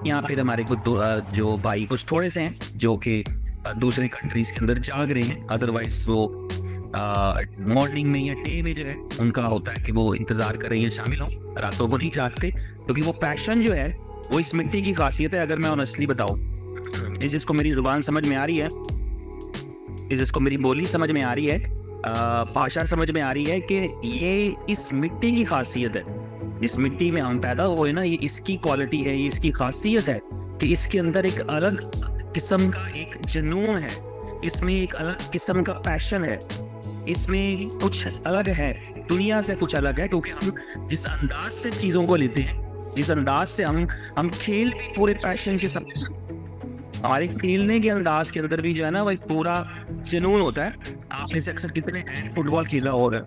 या फिर हमारे कुछ जो भाई कुछ थोड़े से हैं जो कि दूसरे कंट्रीज के अंदर जाग रहे हैं। अदरवाइज वो मॉर्निंग में या डे में जो है उनका होता है कि वो इंतज़ार करें या शामिल हों, रातों को नहीं जागते, क्योंकि वो पैशन जो है वो इस मिट्टी की खासियत है। अगर मैं ऑनेस्टली बताऊँ, ये जिसको मेरी ज़ुबान समझ में आ रही है, ये जिसको मेरी बोली समझ में आ रही है, भाषा समझ में आ रही है कि ये इस मिट्टी की खासियत है। इस मिट्टी में हम पैदा हुए ना, ये इसकी क्वालिटी है, ये इसकी खासियत है कि इसके अंदर एक अलग किस्म का एक जुनून है, इसमें एक अलग किस्म का पैशन है, इसमें कुछ अलग है, दुनिया से कुछ अलग है। क्योंकि हम जिस अंदाज से चीज़ों को लेते हैं, जिस अंदाज से हम खेल भी पूरे पैशन के साथ, हमारे खेलने के अंदाज के अंदर भी जो है ना वो एक पूरा जुनून होता है। आपने से अक्सर कितने फुटबॉल खेला होगा,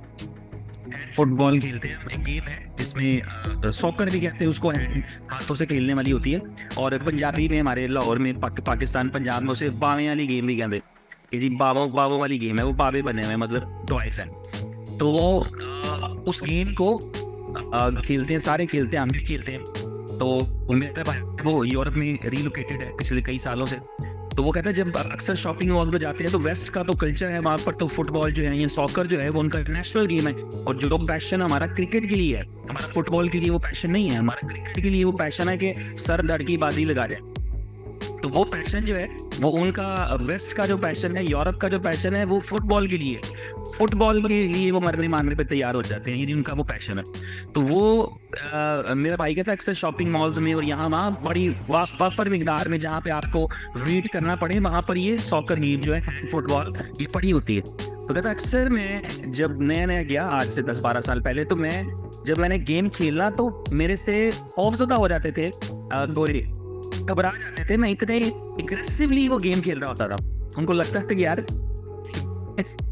फुटबॉल खेलते हैं, एक गेम है जिसमें सॉकर भी कहते हैं उसको, हैंड हाथों से खेलने वाली होती है। और पंजाबी में हमारे लाहौर में पाकिस्तान पंजाब में उसे बावे वाली गेम भी कहते हैं कि जी बावों बावों वाली गेम है, वो बावे बने हुए हैं, मतलब टॉयज हैं। तो वो उस गेम को खेलते हैं, सारे खेलते हैं, हम भी खेलते हैं। तो मेरा भाई वो यूरोप में रिलोकेटेड है पिछले कई सालों से। तो वो कहता है जब अक्सर शॉपिंग मॉल में जाते हैं तो वेस्ट का तो कल्चर है वहाँ पर, तो फुटबॉल जो है ये सॉकर जो है वो उनका नेशनल गेम है। और जो पैशन हमारा क्रिकेट के लिए है, हमारा फुटबॉल के लिए वो पैशन नहीं है, हमारा क्रिकेट के लिए वो पैशन है कि सर धड़ की बाजी लगा जाए। तो वो पैशन जो है वो उनका, वेस्ट का जो पैशन है, यूरोप का जो पैशन है वो फुटबॉल के लिए, फुटबॉल के लिए वो मरने मारने पे तैयार हो जाते हैं, ये उनका वो पैशन है। तो वो मेरा भाई कहता है अक्सर शॉपिंग मॉल्स में और यहाँ वहाँ बड़ी वाफर मिकदार में जहाँ पे आपको वेट करना पड़े, वहाँ पर ये सॉकर गेम जो है, फुटबॉल, ये पड़ी होती है। तो कहता अक्सर मैं जब नया नया गया आज से 10-12 साल पहले, तो जब मैंने गेम खेलना तो मेरे से खौफजदा हो जाते थे, गोरे घबरा जाते थे, मैं इतने एग्रेसिवली वो गेम खेल रहा होता था। उनको लगता था कि यार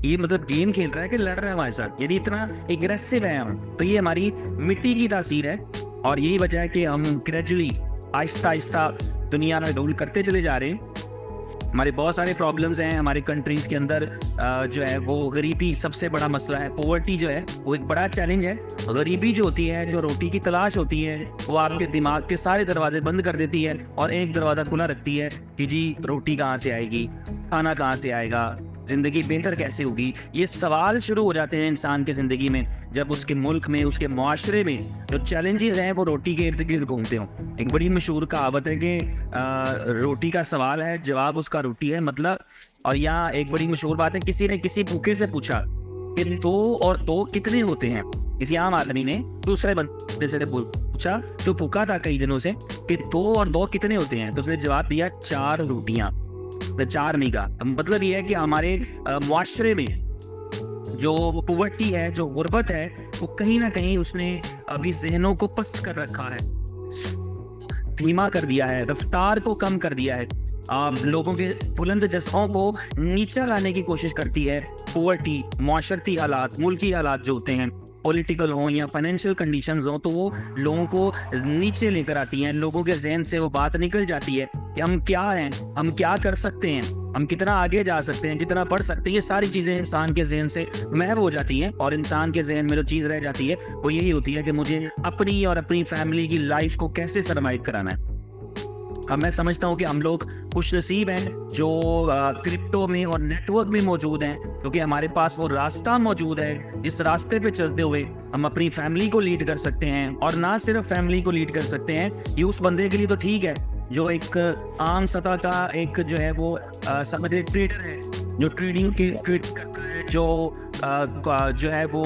ये मतलब गेम खेल रहा है कि लड़ रहा है हमारे साथ, यदि इतना एग्रेसिव है हम। तो ये हमारी मिट्टी की तासीर है और यही वजह है कि हम ग्रेजुअली आहिस्ता आहिस्ता दुनिया में डोल करते चले जा रहे हैं। हमारे बहुत सारे प्रॉब्लम्स हैं हमारे कंट्रीज के अंदर, जो है वो गरीबी सबसे बड़ा मसला है, पॉवर्टी जो है वो एक बड़ा चैलेंज है। गरीबी जो होती है, जो रोटी की तलाश होती है, वो आपके दिमाग के सारे दरवाजे बंद कर देती है और एक दरवाज़ा खुला रखती है कि जी रोटी कहाँ से आएगी, खाना कहाँ से आएगा, ज़िंदगी बेहतर कैसे होगी। ये सवाल शुरू हो जाते हैं इंसान की ज़िंदगी में जब उसके मुल्क में, उसके माशरे में जो चैलेंजेस हैं वो रोटी के इर्द गिर्द घूमते हों। एक बड़ी मशहूर कहावत है कि रोटी का सवाल है, जवाब उसका रोटी है, मतलब। और यहाँ एक बड़ी मशहूर बात है, किसी ने किसी भूखे से पूछा कि 2 और 2 कितने होते हैं। किसी आम आदमी ने दूसरे बंदे से पूछा जो भूखा था कई दिनों से कि 2 और 2 कितने होते हैं, तो उसने जवाब दिया 4 रोटियां। 4 नहीं का मतलब ये है कि हमारे मुआशरे में जो पॉवर्टी है, जो गुर्बत है, वो कहीं ना कहीं उसने अभी ज़हनों को पस्त कर रखा है, धीमा कर दिया है, रफ्तार को कम कर दिया है, लोगों के बुलंद जज्बाओं को नीचे लाने की कोशिश करती है। पॉवर्टी, माशरती हालात, मुल्की हालात जो होते हैं, पॉलिटिकल हो या फाइनेंशियल कंडीशंस हो, तो वो लोगों को नीचे लेकर आती हैं। लोगों के जहन से वो बात निकल जाती है कि हम क्या हैं, हम क्या कर सकते हैं, हम कितना आगे जा सकते हैं, कितना बढ़ सकते हैं। ये सारी चीज़ें इंसान के जहन से महव हो जाती हैं और इंसान के जहन में जो चीज़ रह जाती है वो यही होती है कि मुझे अपनी और अपनी फैमिली की लाइफ को कैसे सरवाइव कराना है। अब मैं समझता हूँ कि हम लोग खुशनसीब हैं जो क्रिप्टो में और नेटवर्क में मौजूद हैं, क्योंकि हमारे पास वो रास्ता मौजूद है जिस रास्ते पे चलते हुए हम अपनी फैमिली को लीड कर सकते हैं। और ना सिर्फ फैमिली को लीड कर सकते हैं, ये उस बंदे के लिए तो ठीक है जो एक आम सतह का एक जो है वो समझ ट्रेडर है, जो ट्रेडिंग के ट्रेड करता है, जो है वो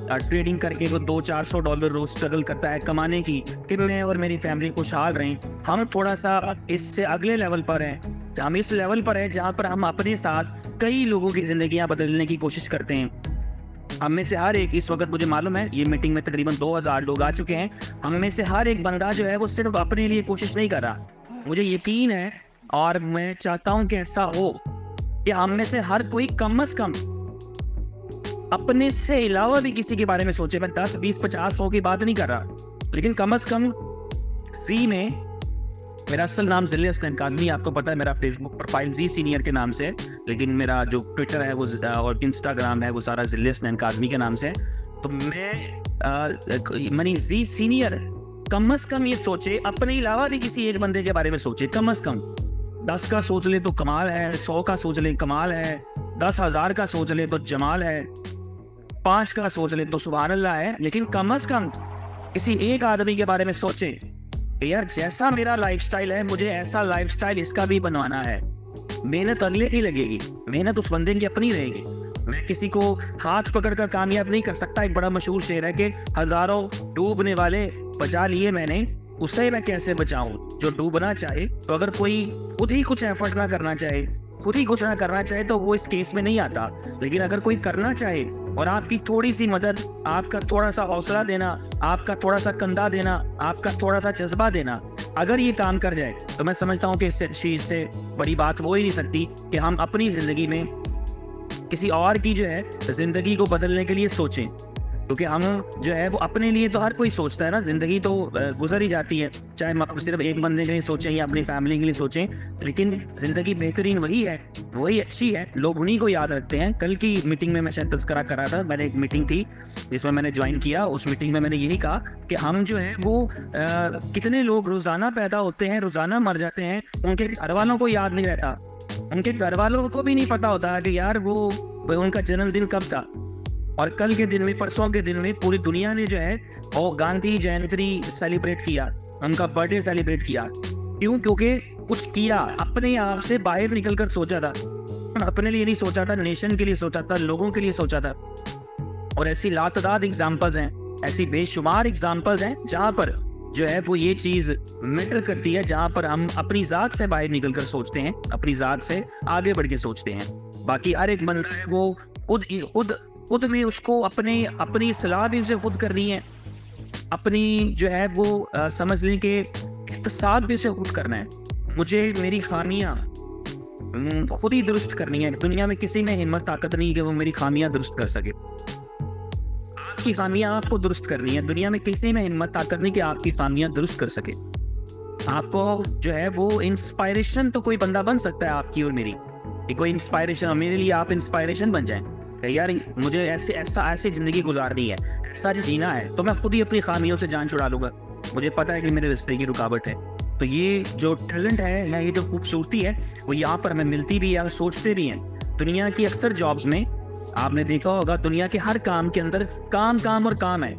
ट्रेडिंग करके वो $200-400 रोज स्ट्रगल करता है कमाने की कि मैं और मेरी फैमिली खुशहाल रहें। हम थोड़ा सा इससे अगले लेवल पर हैं, हम इस लेवल पर हैं जहाँ पर हम अपने साथ कई लोगों की ज़िंदगियाँ बदलने की कोशिश करते हैं। हम में से हर एक, इस वक्त मुझे मालूम है ये मीटिंग में तकरीबन 2000 लोग आ चुके हैं, हम में से हर एक बंदा जो है वो सिर्फ अपने लिए कोशिश नहीं कर रहा। मुझे यकीन है और मैं चाहता हूँ कि ऐसा हो कि हम में से हर कोई कम से कम अपने से अलावा भी किसी के बारे में सोचे। मैं 10, 20, 50, 100 की बात नहीं कर रहा, लेकिन कम से कम जी में, मेरा असल नाम ज़िल्ले हसन काज़मी, आपको पता है मेरा फेसबुक प्रोफाइल जी सीनियर के नाम से है, लेकिन मेरा जो ट्विटर है वो और इंस्टाग्राम है वो सारा ज़िल्ले हसन काज़मी के नाम से है। तो मैं मनी जी सीनियर कम से कम ये सोचे, अपने अलावा भी किसी एक बंदे के बारे में सोचे। कम से कम 10 का सोच ले तो कमाल है, 100 का सोच ले कमाल है, 10,000 का सोच ले तो जमाल है, 5 का सोच ले तो सुभान अल्लाह है। लेकिन कम से कम किसी एक आदमी के बारे में सोचे, यार जैसा मेरा लाइफस्टाइल है, मुझे ऐसा लाइफस्टाइल इसका भी बनवाना है। मेहनत अगले की लगेगी, मेहनत उस बंदे की अपनी रहेगी। मैं किसी को हाथ पकड़कर कामयाब नहीं कर सकता। एक बड़ा मशहूर शेर है कि हजारों डूबने वाले बचा लिए मैंने, उससे मैं कैसे बचाऊं जो डूबना चाहे। तो अगर कोई खुद ही कुछ एफर्ट ना करना चाहे, खुद ही कुछ ना करना चाहे, तो वो इस केस में नहीं आता। लेकिन अगर कोई करना चाहे और आपकी थोड़ी सी मदद, आपका थोड़ा सा हौसला देना, आपका थोड़ा सा कंधा देना, आपका थोड़ा सा जज्बा देना, अगर ये काम कर जाए, तो मैं समझता हूँ कि इससे अच्छी, इससे बड़ी बात हो ही नहीं सकती कि हम अपनी जिंदगी में किसी और की जो है जिंदगी को बदलने के लिए सोचें। क्योंकि हम जो है वो अपने लिए तो हर कोई सोचता है ना, जिंदगी तो गुजर ही जाती है, चाहे हम सिर्फ एक बंदे के लिए सोचें या अपनी फैमिली के लिए सोचें। लेकिन जिंदगी बेहतरीन वही है, वही अच्छी है, लोग उन्हीं को याद रखते हैं। कल की मीटिंग में मैं शायद तज़किरा कर रहा था, मैंने एक मीटिंग थी जिसमें मैंने ज्वाइन किया। उस मीटिंग में मैंने यही कहा कि हम जो है वो कितने लोग रोजाना पैदा होते हैं, रोजाना मर जाते हैं, उनके घर वालों को याद नहीं रहता, उनके घर वालों को भी नहीं पता होता कि यार वो उनका जन्मदिन कब था। और कल के दिन में, परसों के दिन में पूरी दुनिया ने जो है वो गांधी जयंती सेलिब्रेट किया, उनका बर्थडे सेलिब्रेट किया। क्यों? क्योंकि कुछ किया, अपने आप से बाहर निकलकर सोचा था, अपने लिए नहीं सोचा था, नेशन के लिए सोचा था, लोगों के लिए सोचा था। और ऐसी लातादाद एग्जाम्पल्स हैं, ऐसी बेशुमार एग्जाम्पल्स हैं जहाँ पर जो है वो ये चीज मैटर करती है, जहाँ पर हम अपनी जात से बाहर निकलकर सोचते हैं, अपनी जात से आगे बढ़ के सोचते हैं। बाकी हर एक बंदा है वो खुद में उसको अपनी सलाह भी उसे खुद करनी है, अपनी जो है वो समझ लें कि इक़्तिसाद भी उसे खुद करना है। मुझे मेरी खामियां खुद ही दुरुस्त करनी है। दुनिया में किसी में हिम्मत ताकत नहीं कि वो मेरी खामियां दुरुस्त कर सके। आपकी खामियां आपको दुरुस्त करनी है, दुनिया में किसी में हिम्मत ताकत नहीं कि आपकी खामियां दुरुस्त कर सके। आपको जो है वो इंस्पायरेशन तो कोई बंदा बन सकता है आपकी और मेरी, कोई इंस्पायरेशन, मेरे लिए आप इंस्पायरेशन बन जाएं। यार मुझे ऐसी जिंदगी गुजारनी है, ऐसा जीना है, तो मैं खुद ही अपनी खामियों से जान छुड़ा लूंगा। मुझे पता है कि मेरे रिश्ते की रुकावट है। तो ये जो टैलेंट है या ये जो खूबसूरती है वो यहाँ पर हमें मिलती भी है, सोचते भी हैं। दुनिया की अक्सर जॉब्स में आपने देखा होगा, दुनिया के हर काम के अंदर काम और काम है,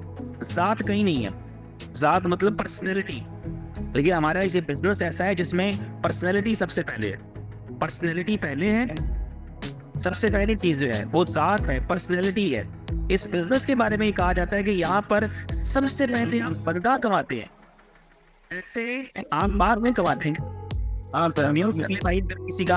जात कहीं नहीं है। जात मतलब पर्सनैलिटी। लेकिन हमारा ये बिजनेस ऐसा है जिसमें पर्सनैलिटी सबसे पहले है, पर्सनैलिटी पहले है, सबसे पहली चीज जो है वो जात है, पर्सनैलिटी है। इस बिजनेस के बारे में कहा जाता है कि यहाँ पर सबसे पहले आप बंदा कमाते हैं, ऐसे आप बाद में कमाते हैं। आप किसी का